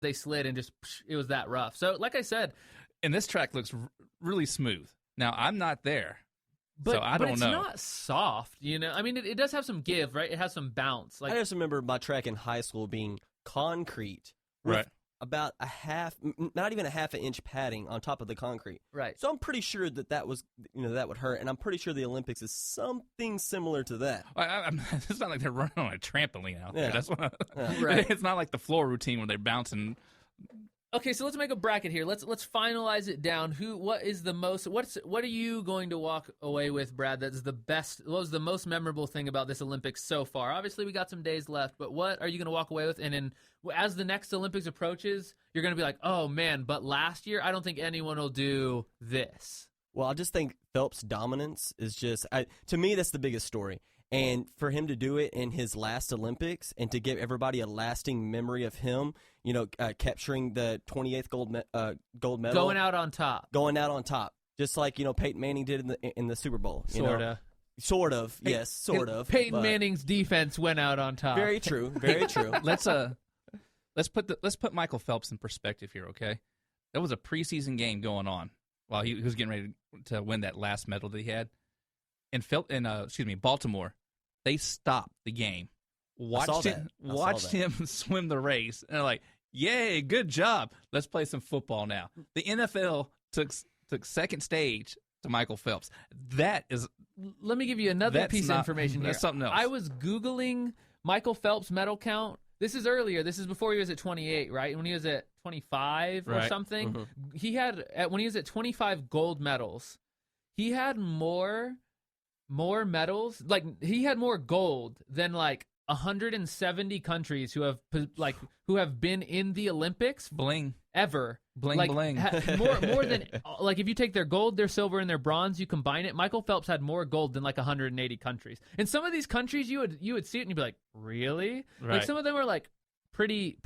they slid and just it was that rough. So like I said, and this track looks really smooth. Now I'm not there, so I don't know. But it's not soft, you know. I mean, it does have some give, right? It has some bounce. Like I just remember my track in high school being concrete, with Right. about not even a half an inch padding on top of the concrete. right. So I'm pretty sure that was, that would hurt, and I'm pretty sure the Olympics is something similar to that. It's not like they're running on a trampoline out there. Yeah. That's what. Right. It's not like the floor routine where they're bouncing. Okay, so let's make a bracket here. Let's finalize it down. What are you going to walk away with, Brad? That's the best. What was the most memorable thing about this Olympics so far? Obviously, we got some days left, but what are you going to walk away with? And as the next Olympics approaches, you're going to be like, oh man, but last year I don't think anyone will do this. Well, I just think Phelps' dominance is just, to me, that's the biggest story. And for him to do it in his last Olympics and to give everybody a lasting memory of him, capturing the 28th gold medal. Going out on top. Just like, Peyton Manning did in the Super Bowl. Sort of. Yes, sort of. Peyton Manning's defense went out on top. Very true, very true. Let's put Michael Phelps in perspective here, okay? There was a preseason game going on while he was getting ready to win that last medal that he had. In Baltimore, they stopped the game, watched him swim the race, and they're like, "Yay, good job! Let's play some football now." The NFL took second stage to Michael Phelps. Let me give you another piece of information here. That's something else. I was Googling Michael Phelps' medal count. This is earlier. This is before he was at 28, right? When he was at 25 or something, he had when he was at 25 gold medals, he had more medals. Like he had more gold than like 170 countries who have been in the Olympics. Bling ever. Bling bling. More than like if you take their gold, their silver, and their bronze, you combine it. Michael Phelps had more gold than like 180 countries. And some of these countries, you would see it and you'd be like, really? Right. Like some of them are like pretty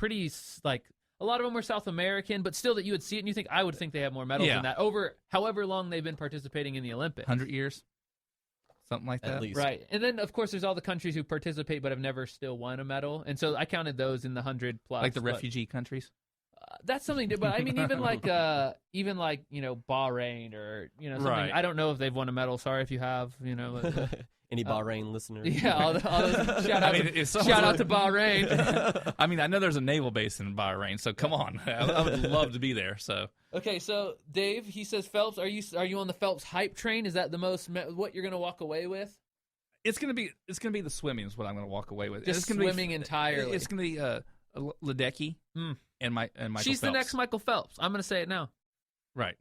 like a lot of them were South American, but still that you would see it and you think I would think they have more medals than that over however long they've been participating in the Olympics. 100 years. Something like that. At least. Right. And then, of course, there's all the countries who participate but have never still won a medal. And so I counted those in the 100 plus. Like the refugee countries? That's something, but I mean, even like Bahrain or, something. Right. I don't know if they've won a medal. Sorry if you have, Any Bahrain listeners? Yeah, all those, shout out to Bahrain. I mean, I know there's a naval base in Bahrain, so come on. I would love to be there. So okay, so Dave, he says Phelps. Are you on the Phelps hype train? Is that the most what you're going to walk away with? It's gonna be the swimming is what I'm gonna walk away with. Just it's gonna swimming entirely. It's gonna be Ledecky and Michael She's Phelps. the next Michael Phelps. I'm gonna say it now. Right.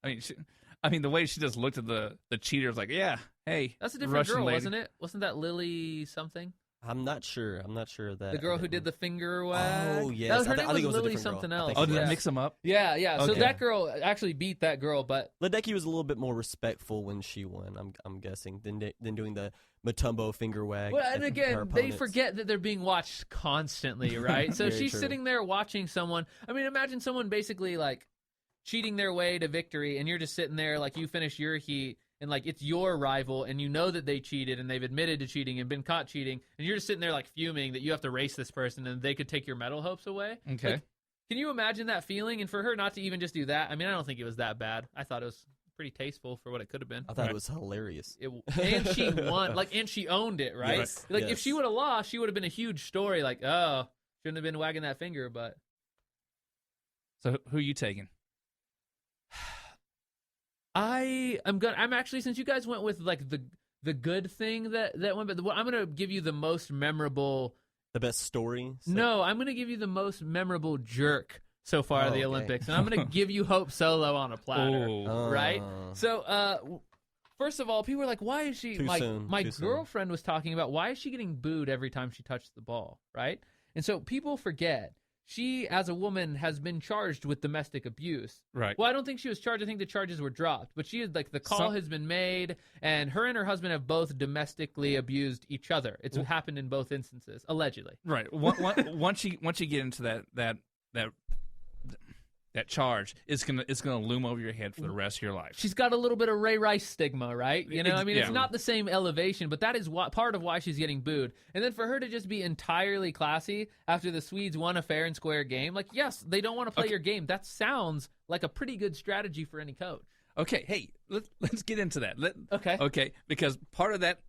I mean, the way she just looked at the cheaters, like, yeah, hey, that's a different Russian girl, lady. wasn't it? Wasn't that Lily something? I'm not sure of that. The girl who did the finger wag. Oh yes, Her I name think it was a Lily different something girl. else. Oh, did Yeah. they mix them up? Yeah. So Okay. that girl actually beat that girl, but Ledecky was a little bit more respectful when she won. I'm guessing than doing the Matumbo finger wag. well, and at her again, they opponents. forget that they're being watched constantly, right? So Very she's true. sitting there watching someone. I mean, imagine someone basically like cheating their way to victory, and you're just sitting there like you finish your heat. And, like, it's your rival, and you know that they cheated, and they've admitted to cheating and been caught cheating, and you're just sitting there, like, fuming that you have to race this person, and they could take your medal hopes away. Okay. Like, can you imagine that feeling? And for her not to even just do that, I mean, I don't think it was that bad. I thought it was pretty tasteful for what it could have been. I thought it was hilarious. And she won. And she owned it, right? Yes, Like, if yes. she would have lost, she would have been a huge story, like, oh, shouldn't have been wagging that finger, but... So who are you taking? I'm actually, since you guys went with like the good thing that went, but I'm gonna give you the most memorable. The best story. No, I'm gonna give you the most memorable jerk so far of the okay. Olympics, and I'm gonna give you Hope Solo on a platter, Oh. right? So, first of all, people were like, "Why is she?" Too soon, My too soon. girlfriend was talking about why is she getting booed every time she touched the ball, right? And so people forget. She, as a woman, has been charged with domestic abuse. Right. Well, I don't think she was charged. I think the charges were dropped. But she is like the call has been made, and her husband have both domestically abused each other. It's happened in both instances, allegedly. Right. Once you get into that that charge, it's gonna loom over your head for the rest of your life. She's got a little bit of Ray Rice stigma, right? You know, I mean, it's not the same elevation, but that is part of why she's getting booed. And then for her to just be entirely classy after the Swedes won a fair and square game, like, yes, they don't want to play your game. That sounds like a pretty good strategy for any coach. Okay, hey, let's get into that. Okay, because part of that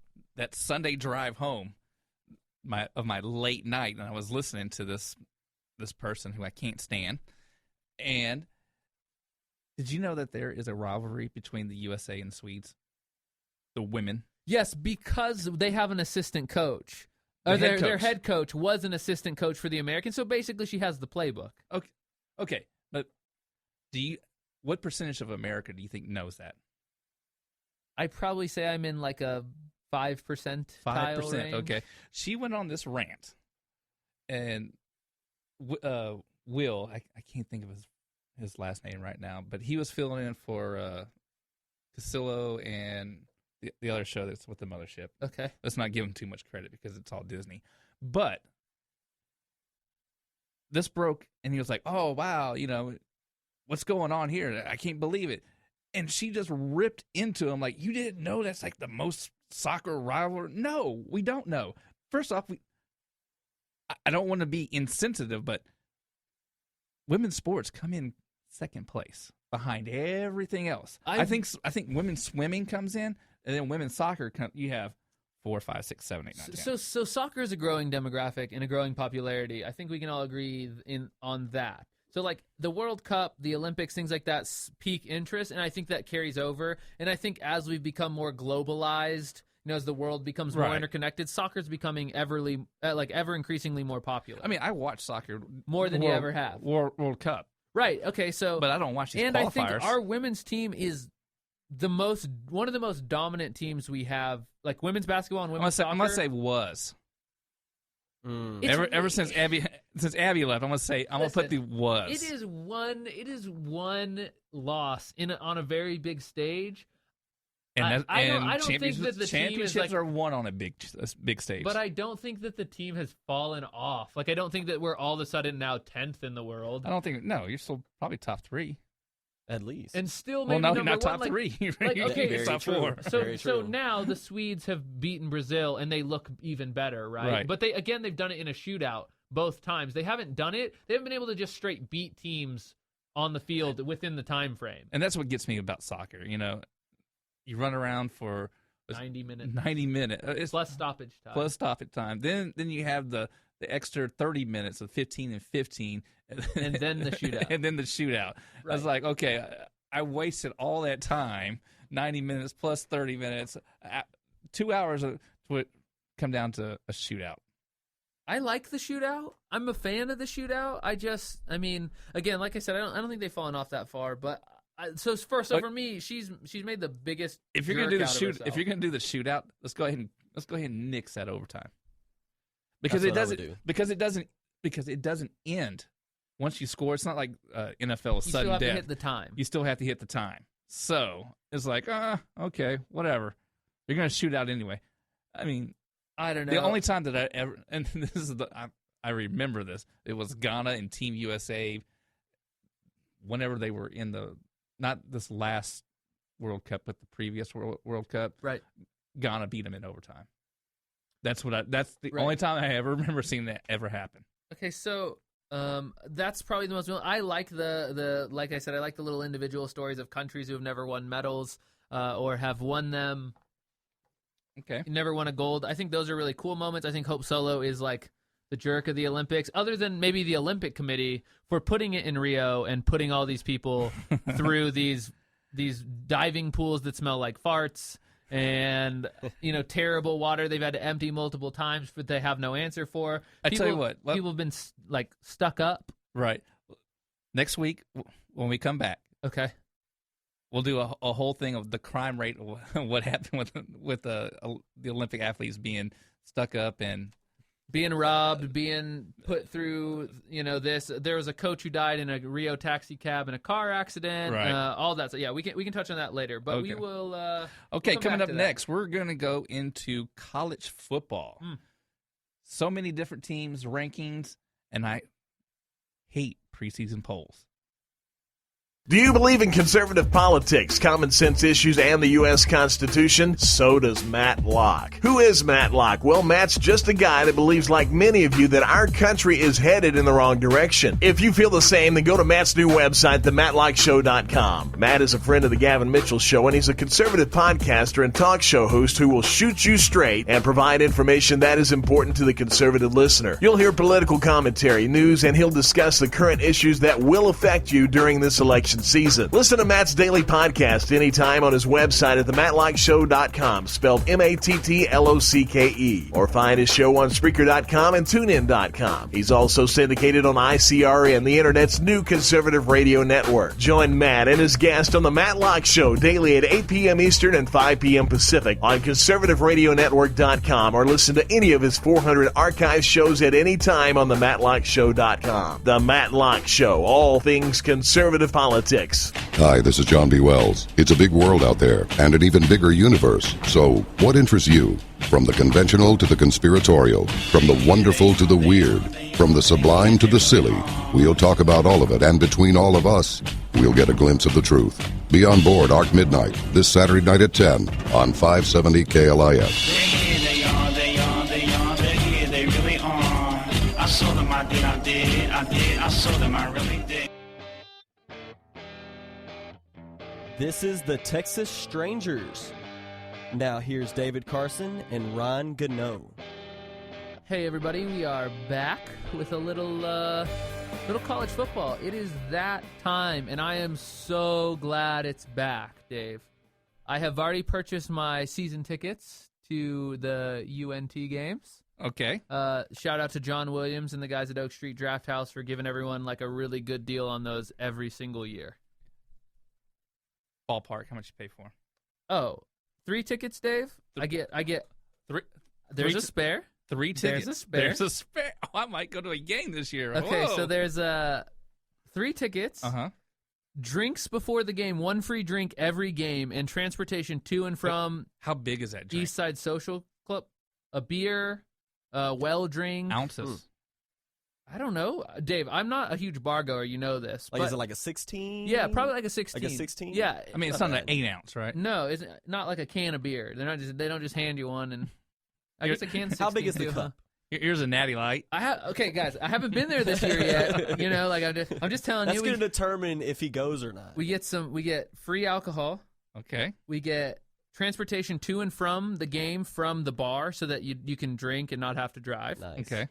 Sunday drive home, my late night, and I was listening to this person who I can't stand. And did you know that there is a rivalry between the USA and the Swedes? The women. Yes, because they have an assistant coach. Their head coach was an assistant coach for the Americans, so basically she has the playbook. Okay, but what percentage of America do you think knows that? I'd probably say I'm in like a 5%. 5%. Range. Okay, she went on this rant, and Will, I can't think of his last name right now, but he was filling in for Casillo and the other show that's with the mothership. Okay. Let's not give him too much credit because it's all Disney. But this broke, and he was like, oh, wow, you know, what's going on here? I can't believe it. And she just ripped into him like, you didn't know that's like the most soccer rivalry? No, we don't know. First off, I don't want to be insensitive, but women's sports come in second place behind everything else. I think women's swimming comes in, and then women's soccer you have 4, 5, 6, 7, 8, 9, 10. So soccer is a growing demographic and a growing popularity. I think we can all agree on that. So like the World Cup, the Olympics, things like that pique interest, and I think that carries over. And I think as we've become more globalized, you know, as the world becomes more interconnected, soccer's becoming ever increasingly more popular. I mean, I watch soccer more than you ever have. World Cup. Right. Okay. So, but I don't watch these qualifiers. And I think our women's team is one of the most dominant teams we have, like women's basketball and women's soccer. I'm gonna say was. Ever since Abby left, I'm gonna put the was. It is one loss on a very big stage. And I don't think that the championships are won on a big stage. But I don't think that the team has fallen off. Like I don't think that we're all of a sudden now 10th in the world. I don't think. No, you're still probably top 3. At least. And still maybe you're number not top one, 3. Like, okay, very top true. 4. So now the Swedes have beaten Brazil and they look even better, right? But they've done it in a shootout both times. They haven't done it. They haven't been able to just straight beat teams on the field within the time frame. And that's what gets me about soccer. You know, you run around for 90 minutes. 90 minutes. It's plus stoppage time. Plus stoppage time. Then you have the extra 30 minutes of 15 and 15. And then the shootout. And then the shootout. Right. I was like, okay, I wasted all that time, 90 minutes plus 30 minutes, 2 hours to come down to a shootout. I like the shootout. I'm a fan of the shootout. I mean, again, like I said, I don't think they've fallen off that far, but so for me, she's made the biggest. If you're gonna do the shootout, let's go ahead and nix that overtime. Because it doesn't end once you score. It's not like NFL sudden death. You still have to hit the time. You still have to hit the time. So it's like, okay, whatever. You're gonna shoot out anyway. I mean, I don't know. The only time that I ever, and this is I remember this. It was Ghana and Team USA. Whenever they were in not this last World Cup, but the previous World Cup, right? Ghana beat them in overtime. That's the only time I ever remember seeing that ever happen. Okay, so that's probably the most. I like the like I said, I like the little individual stories of countries who have never won medals or have won them. Okay, never won a gold. I think those are really cool moments. I think Hope Solo is like the jerk of the Olympics, other than maybe the Olympic Committee for putting it in Rio and putting all these people through these diving pools that smell like farts and terrible water they've had to empty multiple times, but they have no answer for. I tell you what, people have been like stuck up. Right. Next week when we come back, okay, we'll do a whole thing of the crime rate of what happened with the Olympic athletes being stuck up and being robbed, being put through, this. There was a coach who died in a Rio taxi cab in a car accident. Right. All that. So yeah, we can touch on that later. But we will. Okay, coming up next, we're going to go into college football. So many different teams, rankings, and I hate preseason polls. Do you believe in conservative politics, common sense issues, and the U.S. Constitution? So does Matt Locke. Who is Matt Locke? Well, Matt's just a guy that believes, like many of you, that our country is headed in the wrong direction. If you feel the same, then go to Matt's new website, themattlockshow.com. Matt is a friend of the Gavin Mitchell Show, and he's a conservative podcaster and talk show host who will shoot you straight and provide information that is important to the conservative listener. You'll hear political commentary, news, and he'll discuss the current issues that will affect you during this election season. Listen to Matt's daily podcast anytime on his website at themattlockshow.com, spelled MATTLOCKE, or find his show on Spreaker.com and TuneIn.com. He's also syndicated on ICRN, the internet's new conservative radio network. Join Matt and his guest on the Matt Locke Show daily at 8 p.m. Eastern and 5 p.m. Pacific on conservativeradionetwork.com, or listen to any of his 400 archive shows at any time on themattlockshow.com. The Matt Locke Show, all things conservative politics. Hi, this is John B. Wells. It's a big world out there, and an even bigger universe. So, what interests you? From the conventional to the conspiratorial, from the wonderful to the weird, from the sublime to the silly, we'll talk about all of it, and between all of us, we'll get a glimpse of the truth. Be on board ARC Midnight, this Saturday night at 10 on 570 KLIS. I saw them, I saw them, I really did. This is the Texas Strangers. Now here's David Carson and Ron Gano. Hey everybody, we are back with a little college football. It is that time, and I am so glad it's back, Dave. I have already purchased my season tickets to the UNT games. Okay. Shout out to John Williams and the guys at Oak Street Draft House for giving everyone like a really good deal on those every single year. Ballpark, how much you pay for? Oh, 3 tickets, Dave. I get 3. There's a spare. 3 tickets. There's a spare. There's a spare. Oh, I might go to a game this year. Okay, Whoa. so there's 3 tickets. Drinks before the game, 1 free drink every game, and transportation to and from. How big is that drink? East Side Social Club. A beer, well drink. Ounces. I don't know. Dave, I'm not a huge bar goer, you know this. Like, is it like a 16? Yeah, probably like a 16. Like a 16? Yeah. I mean, it's not an 8-ounce, right? No, it's not like a can of beer. They don't just hand you one, and I guess a can 16 How big is the too, cup? Here's a Natty Light. Okay, guys, I haven't been there this year yet. You know, like I'm just telling That's you. That's going to determine if he goes or not. We get free alcohol. Okay. We get transportation to and from the game from the bar, so that you can drink and not have to drive. Nice. Okay.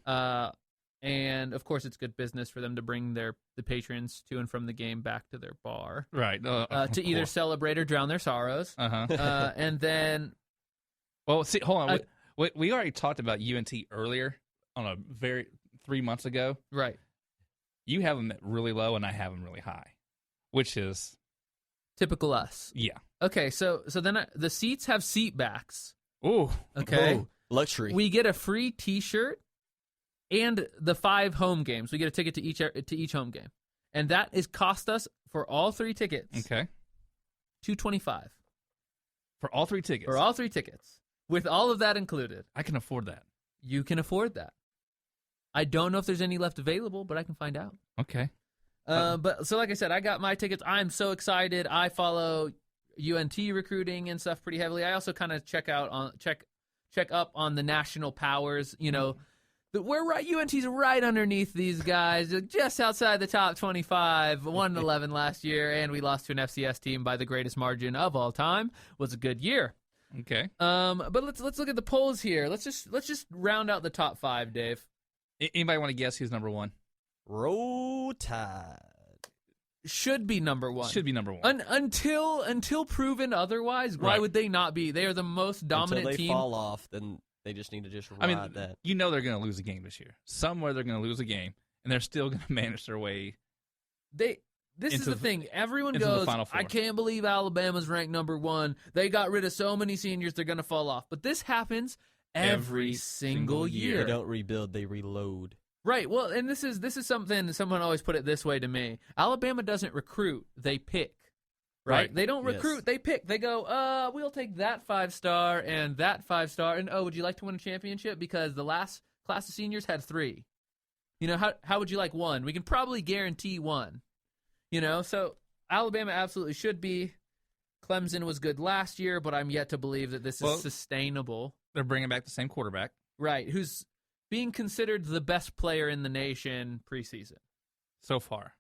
And of course, it's good business for them to bring the patrons to and from the game back to their bar, Right. to either celebrate or drown their sorrows. And then, well, see, hold on. We already talked about UNT earlier on a 3 months ago. Right. You have them at really low, and I have them really high, which is typical us. Yeah. Okay, so then the seats have seat backs. Ooh. Okay. Oh, luxury. We get a free T-shirt and the 5 home games. We get a ticket to each home game, and that is cost us for all 3 tickets. Okay. $225 for all 3 tickets. For all 3 tickets, with all of that included. I can afford that. You can afford that. I don't know if there's any left available, but I can find out. Okay. But so like I said, I got my tickets. I'm so excited. I follow UNT recruiting and stuff pretty heavily. I also kind of check up on the national powers. You know, we're right. UNT's right underneath these guys, just outside the top 25. 1-11 last year, and we lost to an FCS team by the greatest margin of all time. Was a good year. Okay. But let's look at the polls here. Let's just round out the top 5, Dave. Anybody want to guess who's number 1? Roll Tide. Should be number 1. Should be number 1. Until proven otherwise, why would they not be? They are the most dominant Until they team. fall off, then they just need to just ride that. You know they're going to lose a game this year. Somewhere they're going to lose a game, and they're still going to manage their way. This is the thing. Everyone goes, I can't believe Alabama's ranked number 1. They got rid of so many seniors, they're going to fall off. But this happens every single year. They don't rebuild, they reload. Right. Well, and this is something someone always put it this way to me. Alabama doesn't recruit, they pick. Right? They don't recruit, they pick. They go, we'll take that 5-star and that 5-star, and would you like to win a championship? Because the last class of seniors had 3. You know, how would you like 1? We can probably guarantee 1. You know, so Alabama absolutely should be. Clemson was good last year, but I'm yet to believe that this is sustainable. They're bringing back the same quarterback. Right, who's being considered the best player in the nation preseason. So far.